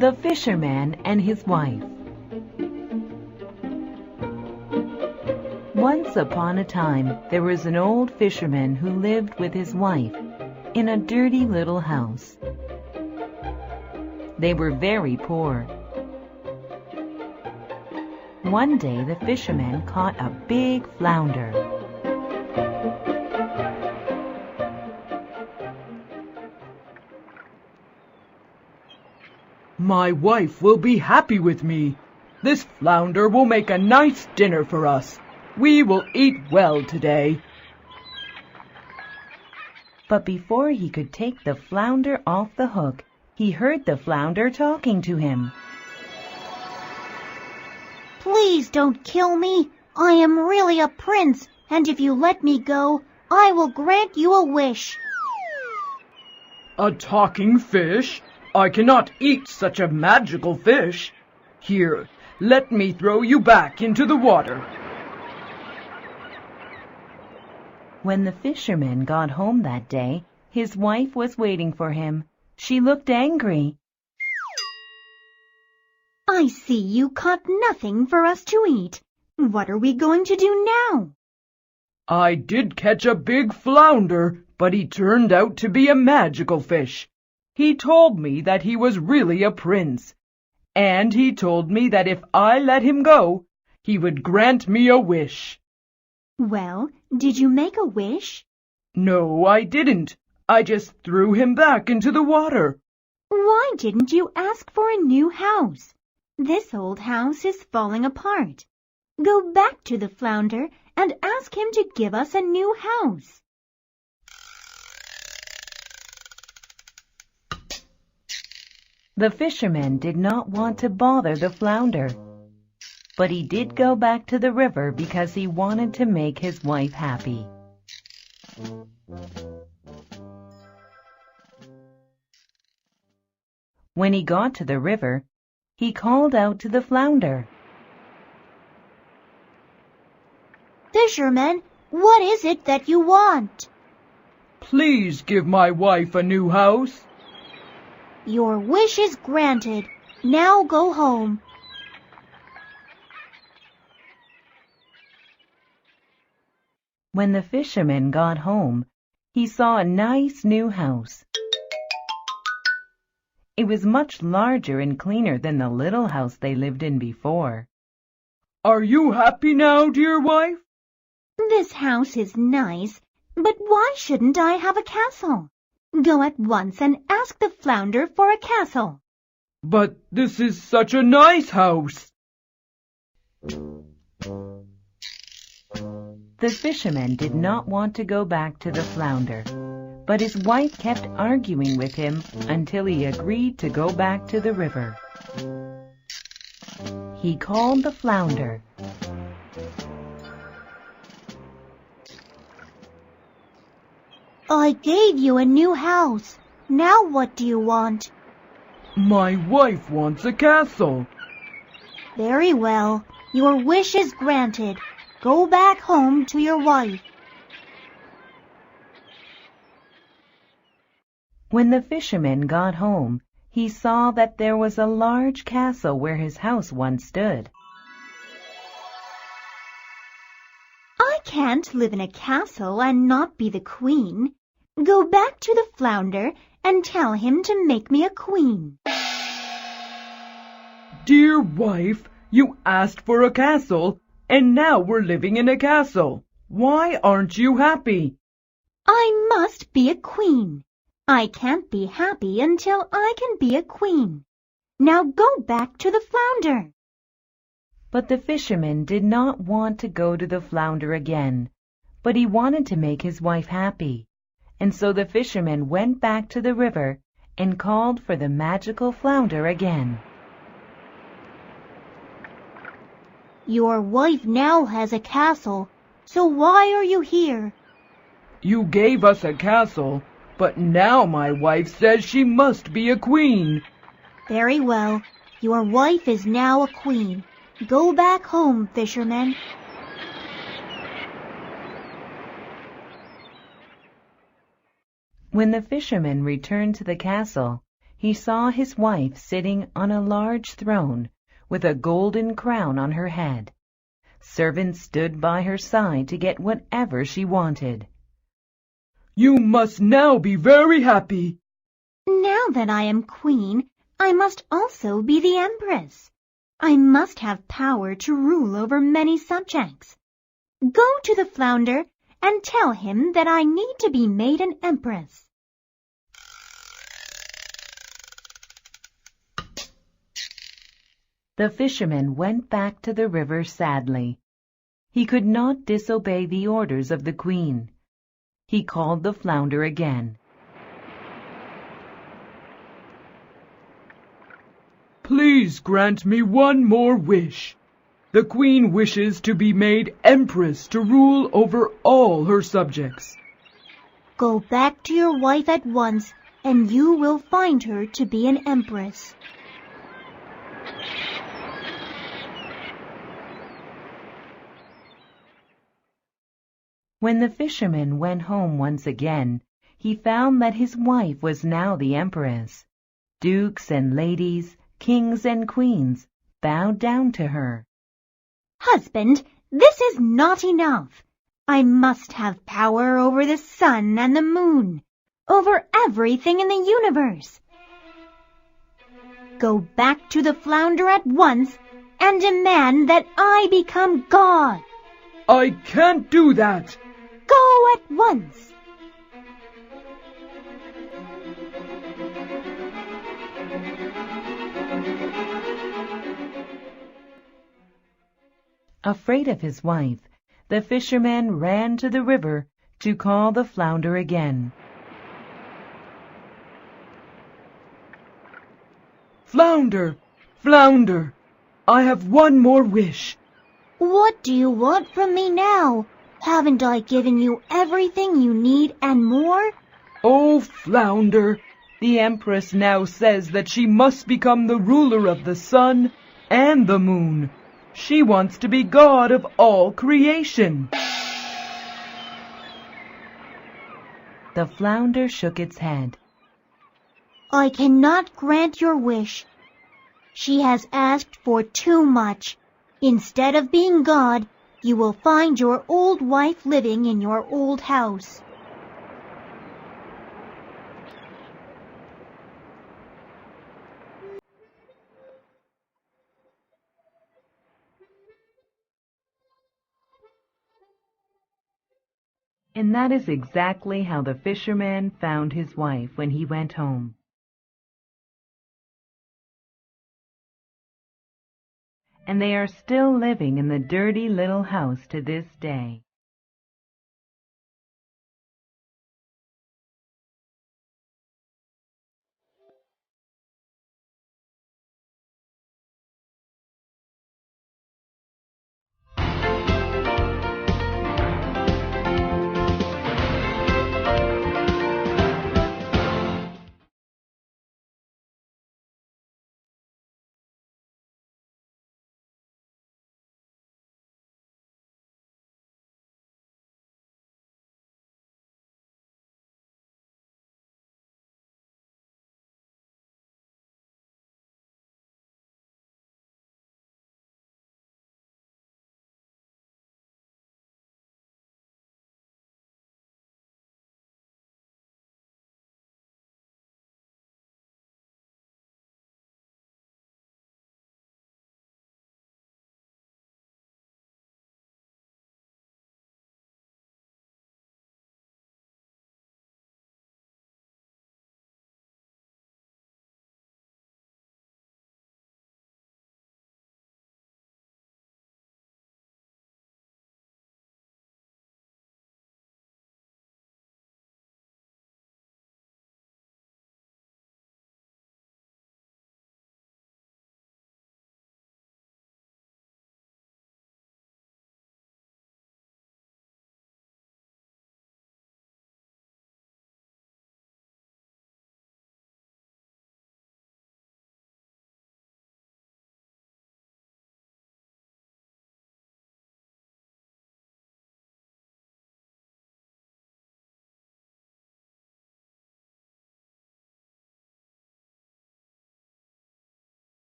The Fisherman and His Wife. Once upon a time, there was an old fisherman who lived with his wife in a dirty little house. They were very poor. One day, the fisherman caught a big flounder. My wife will be happy with me. This flounder will make a nice dinner for us. We will eat well today. But before he could take the flounder off the hook, he heard the flounder talking to him. Please don't kill me. I am really a prince, and if you let me go, I will grant you a wish. A talking fish? I cannot eat such a magical fish. Here, let me throw you back into the water. When the fisherman got home that day, his wife was waiting for him. She looked angry. I see you caught nothing for us to eat. What are we going to do now? I did catch a big flounder, but he turned out to be a magical fish. He told me that he was really a prince, and he told me that if I let him go, he would grant me a wish. Well, did you make a wish? No, I didn't. I just threw him back into the water. Why didn't you ask for a new house? This old house is falling apart. Go back to the flounder and ask him to give us a new house. The fisherman did not want to bother the flounder, but he did go back to the river because he wanted to make his wife happy. When he got to the river, he called out to the flounder. Fisherman, what is it that you want? Please give my wife a new house. Your wish is granted. Now go home. When the fisherman got home, he saw a nice new house. It was much larger and cleaner than the little house they lived in before. Are you happy now, dear wife? This house is nice, but why shouldn't I have a castle? Go at once and ask the flounder for a castle. But this is such a nice house. The fisherman did not want to go back to the flounder, but his wife kept arguing with him until he agreed to go back to the river. He called the flounder. I gave you a new house. Now what do you want? My wife wants a castle. Very well. Your wish is granted. Go back home to your wife. When the fisherman got home, he saw that there was a large castle where his house once stood. I can't live in a castle and not be the queen. Go back to the flounder and tell him to make me a queen. Dear wife, you asked for a castle, and now we're living in a castle. Why aren't you happy? I must be a queen. I can't be happy until I can be a queen. Now go back to the flounder. But the fisherman did not want to go to the flounder again, but he wanted to make his wife happy. And so the fisherman went back to the river and called for the magical flounder again. Your wife now has a castle, so why are you here? You gave us a castle, but now my wife says she must be a queen. Very well. Your wife is now a queen. Go back home, fisherman. When the fisherman returned to the castle, he saw his wife sitting on a large throne with a golden crown on her head. Servants stood by her side to get whatever she wanted. "You must now be very happy." Now that I am queen, I must also be the empress. I must have power to rule over many subjects. Go to the flounder and tell him that I need to be made an empress." The fisherman went back to the river sadly. He could not disobey the orders of the queen. He called the flounder again. "Please grant me one more wish. The queen wishes to be made empress to rule over all her subjects." Go back to your wife at once, and you will find her to be an empress. When the fisherman went home once again, he found that his wife was now the empress. Dukes and ladies, kings and queens bowed down to her. Husband, this is not enough. I must have power over the sun and the moon, over everything in the universe. Go back to the flounder at once and demand that I become God. "I can't do that." Go at once. Afraid of his wife, the fisherman ran to the river to call the flounder again. "Flounder, flounder, I have one more wish." What do you want from me now? Haven't I given you everything you need and more? "Oh, flounder, the empress now says that she must become the ruler of the sun and the moon. She wants to be God of all creation." The flounder shook its head. I cannot grant your wish. She has asked for too much. Instead of being God, you will find your old wife living in your old house. And that is exactly how the fisherman found his wife when he went home. And they are still living in the dirty little house to this day.